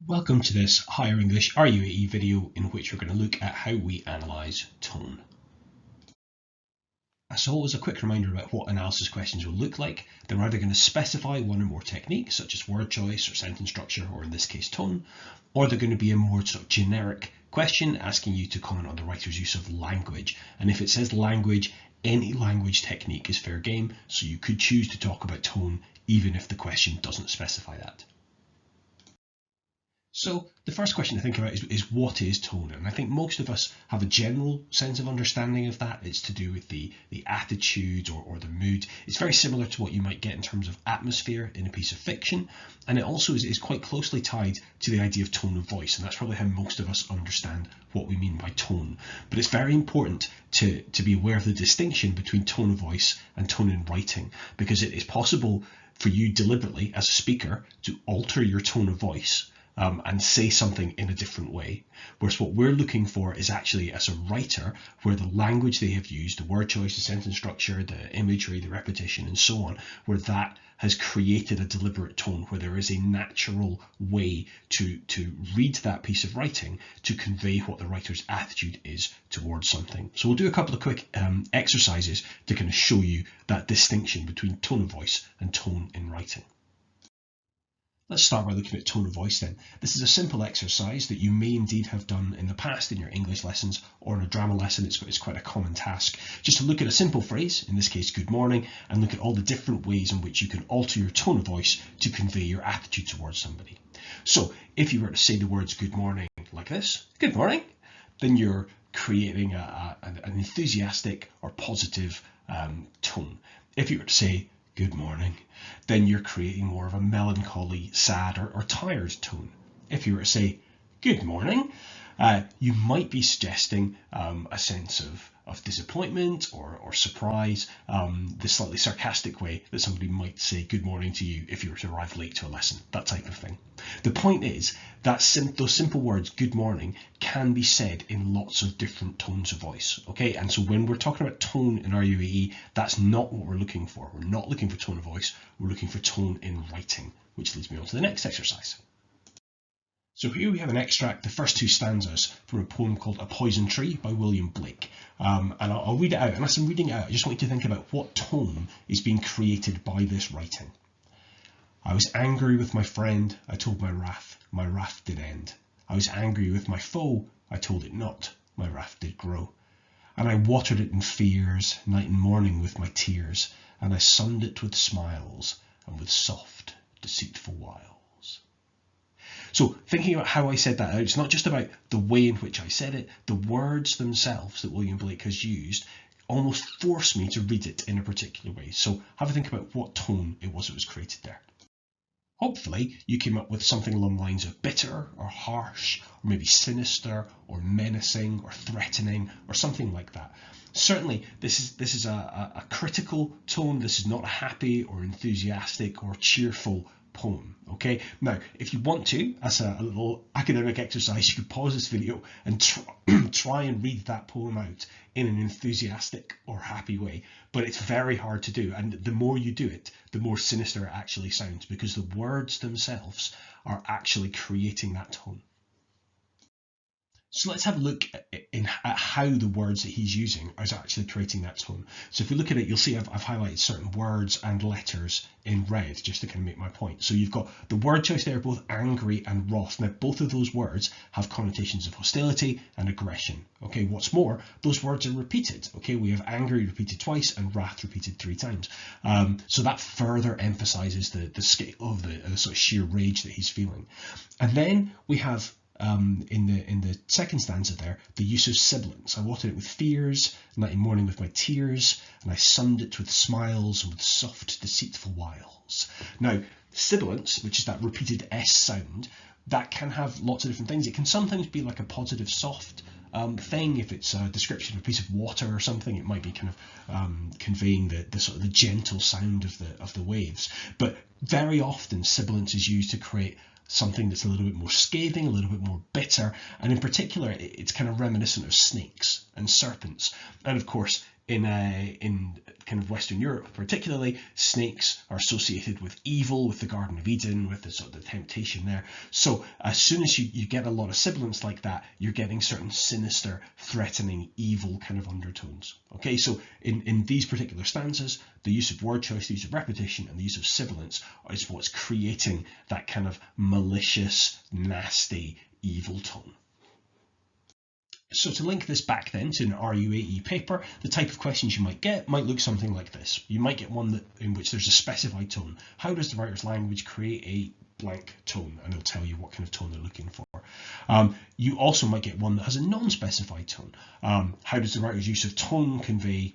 Welcome to this Higher English RUAE video in which we're going to look at how we analyse tone. As always, a quick reminder about what analysis questions will look like. They're either going to specify one or more techniques such as word choice or sentence structure, or in this case tone, or they're going to be a more sort of generic question asking you to comment on the writer's use of language. And if it says language, any language technique is fair game, so you could choose to talk about tone even if the question doesn't specify that. So the first question to think about is what is tone? And I think most of us have a general sense of understanding of that. It's to do with the attitude or the mood. It's very similar to what you might get in terms of atmosphere in a piece of fiction. And it also is quite closely tied to the idea of tone of voice. And that's probably how most of us understand what we mean by tone. But it's very important to be aware of the distinction between tone of voice and tone in writing, because it is possible for you deliberately as a speaker to alter your tone of voice and say something in a different way. Whereas what we're looking for is actually, as a writer, where the language they have used, the word choice, the sentence structure, the imagery, the repetition, and so on, where that has created a deliberate tone, where there is a natural way to read that piece of writing to convey what the writer's attitude is towards something. So we'll do a couple of quick exercises to kind of show you that distinction between tone of voice and tone in writing. Let's start by looking at tone of voice then. This is a simple exercise that you may indeed have done in the past in your English lessons or in a drama lesson. It's quite a common task. Just to look at a simple phrase, in this case good morning, and look at all the different ways in which you can alter your tone of voice to convey your attitude towards somebody. So if you were to say the words good morning like this, good morning, then you're creating an enthusiastic or positive tone. If you were to say good morning, then you're creating more of a melancholy, sad, or tired tone. If you were to say good morning, you might be suggesting a sense of disappointment or surprise, the slightly sarcastic way that somebody might say good morning to you if you were to arrive late to a lesson, that type of thing. The point is that those simple words, good morning, can be said in lots of different tones of voice, okay? And so when we're talking about tone in RUAE, that's not what we're looking for. We're not looking for tone of voice, we're looking for tone in writing, which leads me on to the next exercise. So here we have an extract, the first two stanzas, from a poem called A Poison Tree by William Blake. And I'll read it out. And as I'm reading it out, I just want you to think about what tone is being created by this writing. I was angry with my friend, I told my wrath did end. I was angry with my foe, I told it not, my wrath did grow. And I watered it in fears, night and morning with my tears, and I sunned it with smiles and with soft, deceitful wiles. So thinking about how I said that out, it's not just about the way in which I said it, the words themselves that William Blake has used almost force me to read it in a particular way. So have a think about what tone it was created there. Hopefully you came up with something along the lines of bitter or harsh, or maybe sinister or menacing or threatening or something like that. Certainly this is a critical tone. This is not a happy or enthusiastic or cheerful poem. Okay, now if you want to, as a little academic exercise, you could pause this video and try and read that poem out in an enthusiastic or happy way, but it's very hard to do, and the more you do it, the more sinister it actually sounds, because the words themselves are actually creating that tone. So let's have a look at how the words that he's using are actually creating that tone. So if we look at it, you'll see I've highlighted certain words and letters in red just to kind of make my point. So you've got the word choice there, both angry and wrath. Now, both of those words have connotations of hostility and aggression. Okay, what's more, those words are repeated. Okay, we have angry repeated twice and wrath repeated 3 times. So that further emphasizes the scale of the sort of sheer rage that he's feeling. And then we have in the second stanza there, the use of sibilants. I watered it with fears, night and morning with my tears, and I sunned it with smiles and with soft, deceitful wiles. Now, sibilants, which is that repeated S sound, that can have lots of different things. It can sometimes be like a positive, soft thing. If it's a description of a piece of water or something, it might be kind of conveying the sort of the gentle sound of the waves. But very often, sibilants is used to create something that's a little bit more scathing, a little bit more bitter, and in particular it's kind of reminiscent of snakes and serpents. And of course, in kind of Western Europe particularly, snakes are associated with evil, with the Garden of Eden, with the sort of the temptation there. So as soon as you get a lot of sibilants like that, you're getting certain sinister, threatening, evil kind of undertones. Okay, so in these particular stanzas, the use of word choice, the use of repetition, and the use of sibilants is what's creating that kind of malicious, nasty, evil tone. So to link this back then to an RUAE paper, the type of questions you might get might look something like this. You might get one in which there's a specified tone. How does the writer's language create a blank tone? And it'll tell you what kind of tone they're looking for. You also might get one that has a non-specified tone. How does the writer's use of tone convey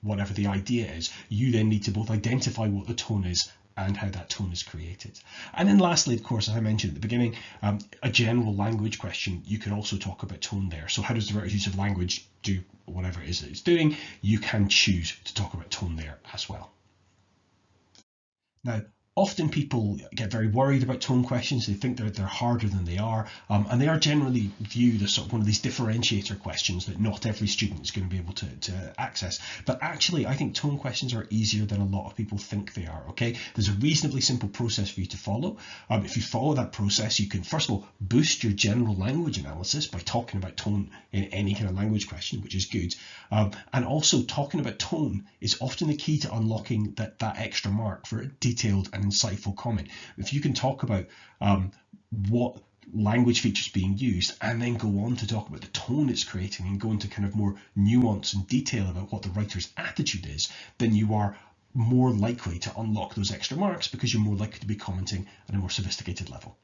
whatever the idea is? You then need to both identify what the tone is and how that tone is created. And then lastly, of course, as I mentioned at the beginning, a general language question, you can also talk about tone there. So how does the writer's use of language do whatever it is that it's doing? You can choose to talk about tone there as well. Now, often people get very worried about tone questions. They think they're harder than they are, and they are generally viewed as sort of one of these differentiator questions that not every student is going to be able to access. But actually, I think tone questions are easier than a lot of people think they are. Okay, there's a reasonably simple process for you to follow. If you follow that process, you can first of all boost your general language analysis by talking about tone in any kind of language question, which is good. And also talking about tone is often the key to unlocking that extra mark for a detailed and insightful comment. If you can talk about what language features being used and then go on to talk about the tone it's creating and go into kind of more nuance and detail about what the writer's attitude is, then you are more likely to unlock those extra marks because you're more likely to be commenting at a more sophisticated level.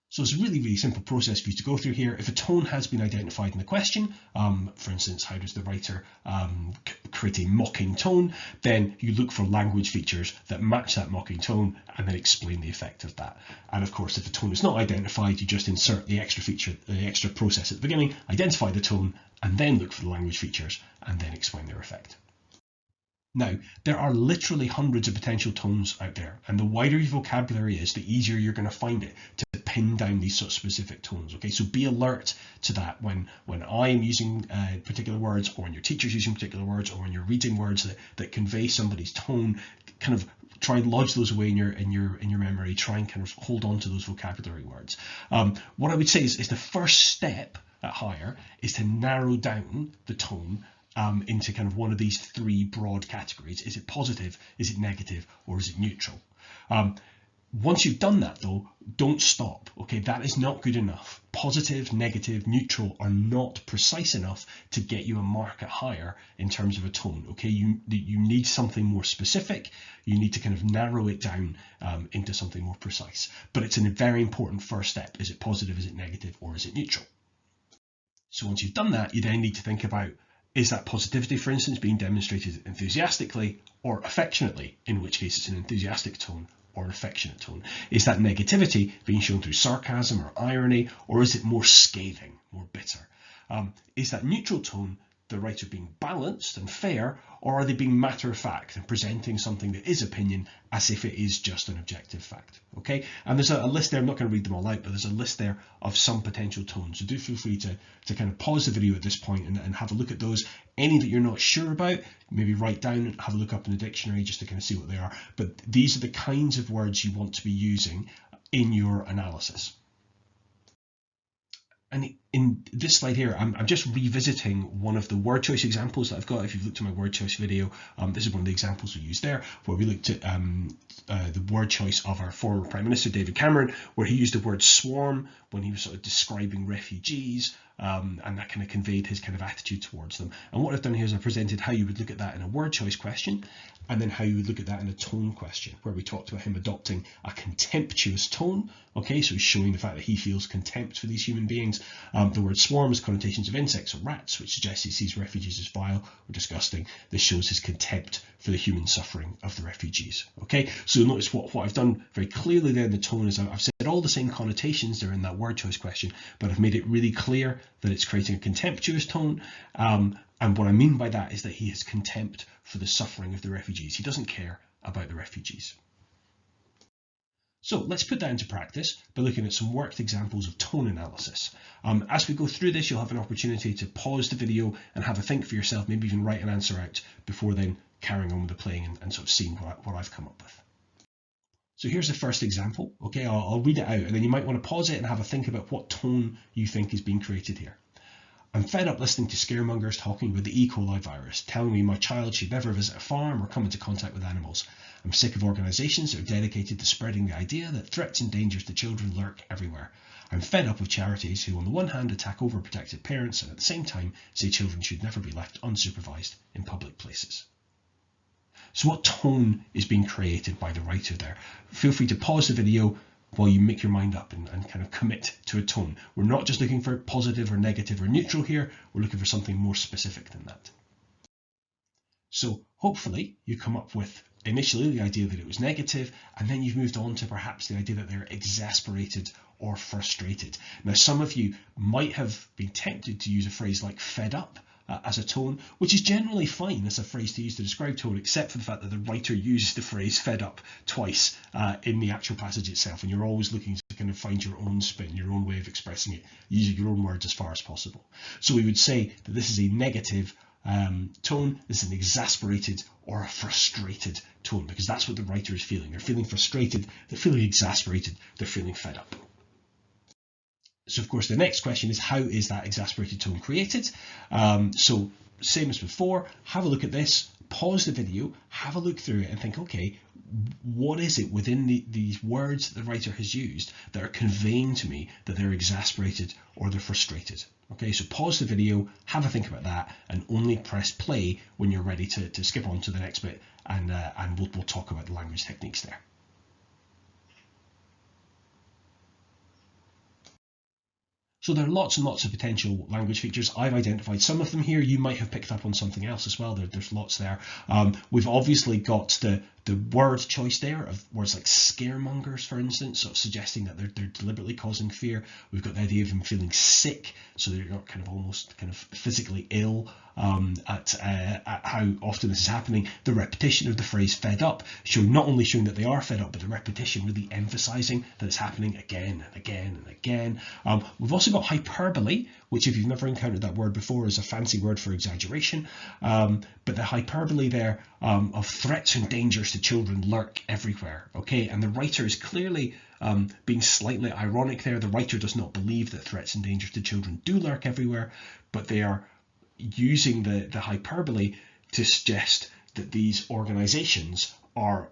So it's a really, really simple process for you to go through here. If a tone has been identified in the question, for instance, how does the writer create a mocking tone, then you look for language features that match that mocking tone and then explain the effect of that. And of course, if the tone is not identified, you just insert the extra feature, the extra process at the beginning, identify the tone, and then look for the language features and then explain their effect. Now, there are literally hundreds of potential tones out there, and the wider your vocabulary is, the easier you're going to find it to pin down these sort of specific tones. Okay, so be alert to that when I am using particular words, or when your teacher's using particular words, or when you're reading words that convey somebody's tone. Kind of try and lodge those away in your memory. Try and kind of hold on to those vocabulary words. What I would say is the first step at Higher is to narrow down the tone into kind of one of these three broad categories. Is it positive, is it negative, or is it neutral? Once you've done that though, don't stop. Okay, that is not good enough. Positive, negative, neutral are not precise enough to get you a mark at Higher in terms of a tone. Okay, you need something more specific. You need to kind of narrow it down into something more precise. But it's a very important first step. Is it positive, is it negative, or is it neutral? So once you've done that, you then need to think about, is that positivity, for instance, being demonstrated enthusiastically or affectionately, in which case it's an enthusiastic tone or an affectionate tone? Is that negativity being shown through sarcasm or irony, or is it more scathing, more bitter? Is that neutral tone the writer being balanced and fair, or are they being matter-of-fact and presenting something that is opinion as if it is just an objective fact? Okay, and there's a list there. I'm not going to read them all out, but there's a list there of some potential tones. So do feel free to kind of pause the video at this point and have a look at those. Any that you're not sure about, maybe write down and have a look up in the dictionary just to kind of see what they are. But these are the kinds of words you want to be using in your analysis. And in this slide here, I'm just revisiting one of the word choice examples that I've got. If you've looked at my word choice video, this is one of the examples we used there, where we looked at the word choice of our former Prime Minister, David Cameron, where he used the word swarm when he was sort of describing refugees, and that kind of conveyed his kind of attitude towards them. And what I've done here is I've presented how you would look at that in a word choice question, and then how you would look at that in a tone question, where we talked about him adopting a contemptuous tone. Okay, so he's showing the fact that he feels contempt for these human beings. The word swarm has connotations of insects or rats, which suggests he sees refugees as vile or disgusting. This shows his contempt for the human suffering of the refugees. Okay, so notice what I've done very clearly there in the tone is I've said all the same connotations there in that word choice question, but I've made it really clear that it's creating a contemptuous tone. And what I mean by that is that he has contempt for the suffering of the refugees. He doesn't care about the refugees. So let's put that into practice by looking at some worked examples of tone analysis. As we go through this, you'll have an opportunity to pause the video and have a think for yourself, maybe even write an answer out before then carrying on with the playing and sort of seeing what I've come up with. So here's the first example. Okay, I'll read it out and then you might want to pause it and have a think about what tone you think is being created here. I'm fed up listening to scaremongers talking about the E. coli virus, telling me my child should never visit a farm or come into contact with animals. I'm sick of organisations that are dedicated to spreading the idea that threats and dangers to children lurk everywhere. I'm fed up with charities who on the one hand attack overprotected parents and at the same time say children should never be left unsupervised in public places. So what tone is being created by the writer there? Feel free to pause the video while you make your mind up and kind of commit to a tone. We're not just looking for positive or negative or neutral here, we're looking for something more specific than that. So hopefully you come up with initially the idea that it was negative, and then you've moved on to perhaps the idea that they're exasperated or frustrated. Now some of you might have been tempted to use a phrase like fed up as a tone, which is generally fine as a phrase to use to describe tone, except for the fact that the writer uses the phrase fed up twice in the actual passage itself, and you're always looking to kind of find your own spin, your own way of expressing it, using your own words as far as possible. So we would say that this is a negative tone, this is an exasperated or a frustrated tone, because that's what the writer is feeling. They're feeling frustrated, they're feeling exasperated, they're feeling fed up. So of course the next question is, how is that exasperated tone created? So same as before, have a look at this, pause the video, have a look through it and think, okay, what is it within these words that the writer has used that are conveying to me that they're exasperated or they're frustrated? Okay, so pause the video, have a think about that, and only press play when you're ready to skip on to the next bit, and we'll talk about the language techniques there. So there are lots and lots of potential language features. I've identified some of them here. You might have picked up on something else as well. There's lots there. We've obviously got the word choice there of words like scaremongers, for instance, sort of suggesting that they're deliberately causing fear. We've got the idea of them feeling sick, so they're not kind of almost kind of physically ill at how often this is happening. The repetition of the phrase fed up, not only showing that they are fed up, but the repetition really emphasizing that it's happening again and again and again. We've also got hyperbole, which if you've never encountered that word before is a fancy word for exaggeration. But the hyperbole there of threats and dangers to children lurk everywhere. Okay, and the writer is clearly being slightly ironic there. The writer does not believe that threats and dangers to children do lurk everywhere, but they are using the hyperbole to suggest that these organizations are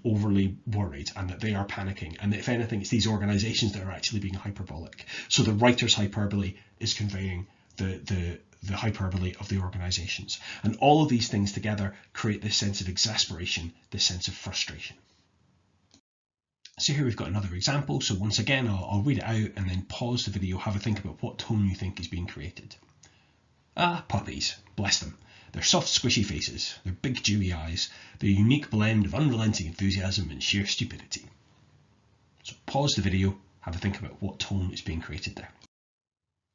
overly worried and that they are panicking, and that if anything it's these organizations that are actually being hyperbolic. So the writer's hyperbole is conveying the hyperbole of the organizations, and all of these things together create this sense of exasperation, this sense of frustration. So here we've got another example. So once again I'll read it out and then pause the video, have a think about what tone you think is being created. Puppies, bless them. Their soft squishy faces, their big dewy eyes, their unique blend of unrelenting enthusiasm and sheer stupidity. So pause the video, have a think about what tone is being created there.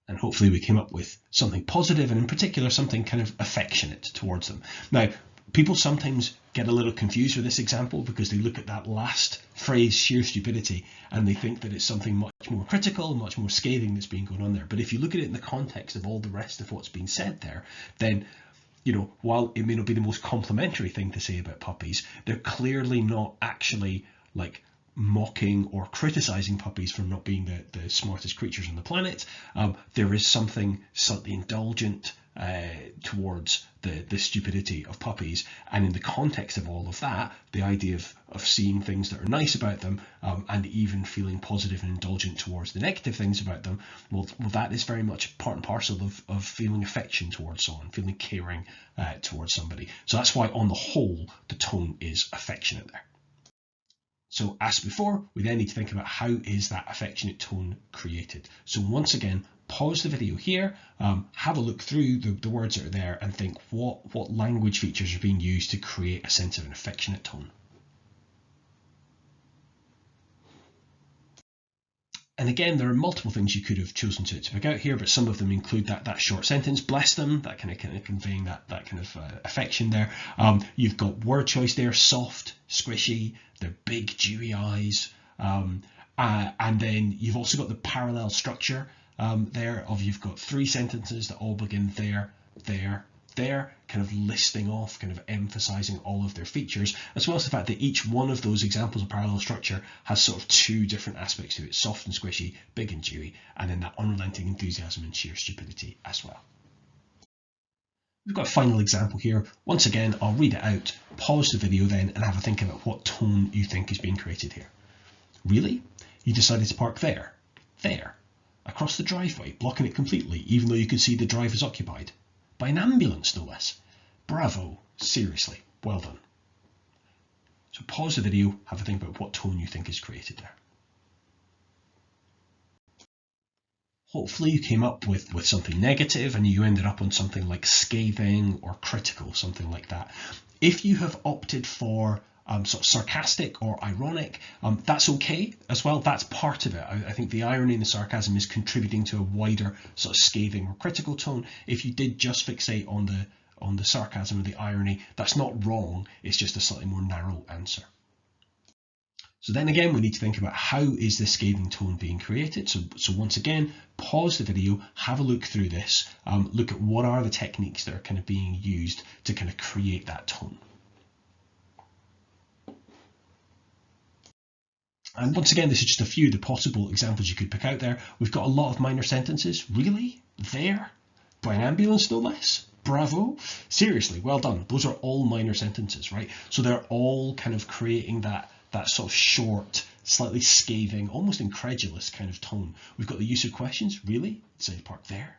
And hopefully we came up with something positive, and in particular something kind of affectionate towards them. Now, people sometimes get a little confused with this example because they look at that last phrase, sheer stupidity, and they think that it's something much more critical, much more scathing that's being going on there. But if you look at it in the context of all the rest of what's being said there, then, you know, while it may not be the most complimentary thing to say about puppies, they're clearly not actually like mocking or criticizing puppies for not being the smartest creatures on the planet. There is something slightly indulgent towards the stupidity of puppies, and in the context of all of that, the idea of seeing things that are nice about them, and even feeling positive and indulgent towards the negative things about them, well that is very much part and parcel of feeling affection towards someone, feeling caring towards somebody. So that's why on the whole the tone is affectionate there. So as before, we then need to think about how is that affectionate tone created. So once again, pause the video here, have a look through the words that are there and think what language features are being used to create a sense of an affectionate tone. And again, there are multiple things you could have chosen to pick out here, but some of them include that short sentence, bless them, that kind of conveying that kind of affection there. You've got word choice there, soft, squishy, their big dewy eyes, And then you've also got the parallel structure there of you've got three sentences that all begin there, kind of listing off, kind of emphasizing all of their features, as well as the fact that each one of those examples of parallel structure has sort of two different aspects to it: soft and squishy, big and dewy, and then that unrelenting enthusiasm and sheer stupidity as well. We've got a final example here. Once again, I'll read it out, pause the video then, and have a think about what tone you think is being created here. Really? You decided to park there, across the driveway, blocking it completely, even though you could see the drive is occupied. By an ambulance, no less. Bravo, seriously, well done. So pause the video, have a think about what tone you think is created there. Hopefully you came up with something negative and you ended up on something like scathing or critical, something like that. If you have opted for sort of sarcastic or ironic, that's okay as well. That's part of it. I think the irony and the sarcasm is contributing to a wider sort of scathing or critical tone. If you did just fixate on the sarcasm or the irony, that's not wrong. It's just a slightly more narrow answer. So then again, we need to think about how is this scathing tone being created. So once again, pause the video, have a look through this, look at what are the techniques that are kind of being used to kind of create that tone. And once again, this is just a few of the possible examples you could pick out there. We've got a lot of minor sentences. Really? There? By an ambulance, no less? Bravo. Seriously, well done. Those are all minor sentences, right? So they're all kind of creating that sort of short, slightly scathing, almost incredulous kind of tone. We've got the use of questions. Really? Say park there.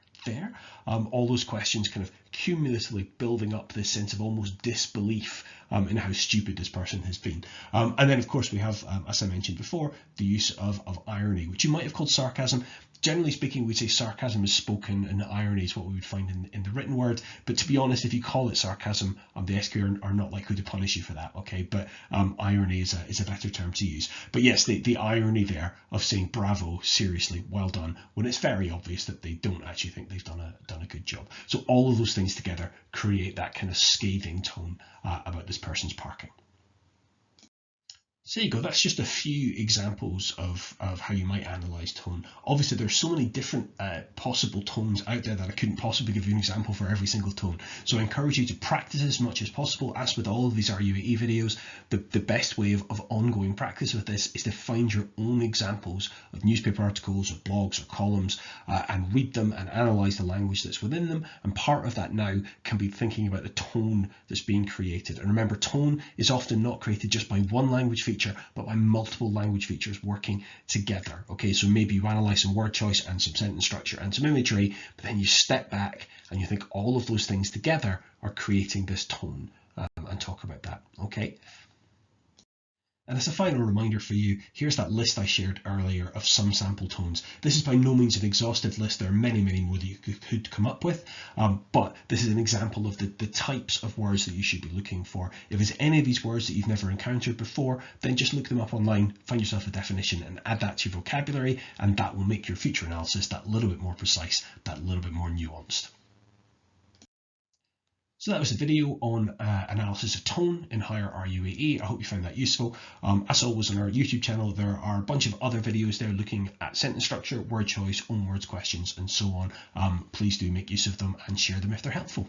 All those questions kind of cumulatively building up this sense of almost disbelief in how stupid this person has been. And then of course we have, as I mentioned before, the use of irony, which you might have called sarcasm. Generally speaking, we'd say sarcasm is spoken and irony is what we would find in the written word. But to be honest, if you call it sarcasm, the SQA are not likely to punish you for that, okay? But irony is a better term to use. But yes, the irony there of saying bravo, seriously, well done, when it's very obvious that they don't actually think they've done a good job. So all of those things together create that kind of scathing tone about this person's parking. So there you go, that's just a few examples of how you might analyse tone. Obviously there's so many different possible tones out there that I couldn't possibly give you an example for every single tone. So I encourage you to practice as much as possible. As with all of these RUAE videos, the best way of ongoing practice with this is to find your own examples of newspaper articles or blogs or columns and read them and analyse the language that's within them. And part of that now can be thinking about the tone that's being created. And remember, tone is often not created just by one language feature, but by multiple language features working together. Okay, so maybe you analyze some word choice and some sentence structure and some imagery, but then you step back and you think all of those things together are creating this tone, and talk about that. Okay. And as a final reminder for you, here's that list I shared earlier of some sample tones. This is by no means an exhaustive list. There are many, many more that you could come up with, but this is an example of the types of words that you should be looking for. If there's any of these words that you've never encountered before, then just look them up online, find yourself a definition and add that to your vocabulary, and that will make your future analysis that little bit more precise, that little bit more nuanced. So that was the video on analysis of tone in higher RUAE. I hope you found that useful. As always on our YouTube channel, there are a bunch of other videos there looking at sentence structure, word choice, own words questions, and so on. Please do make use of them and share them if they're helpful.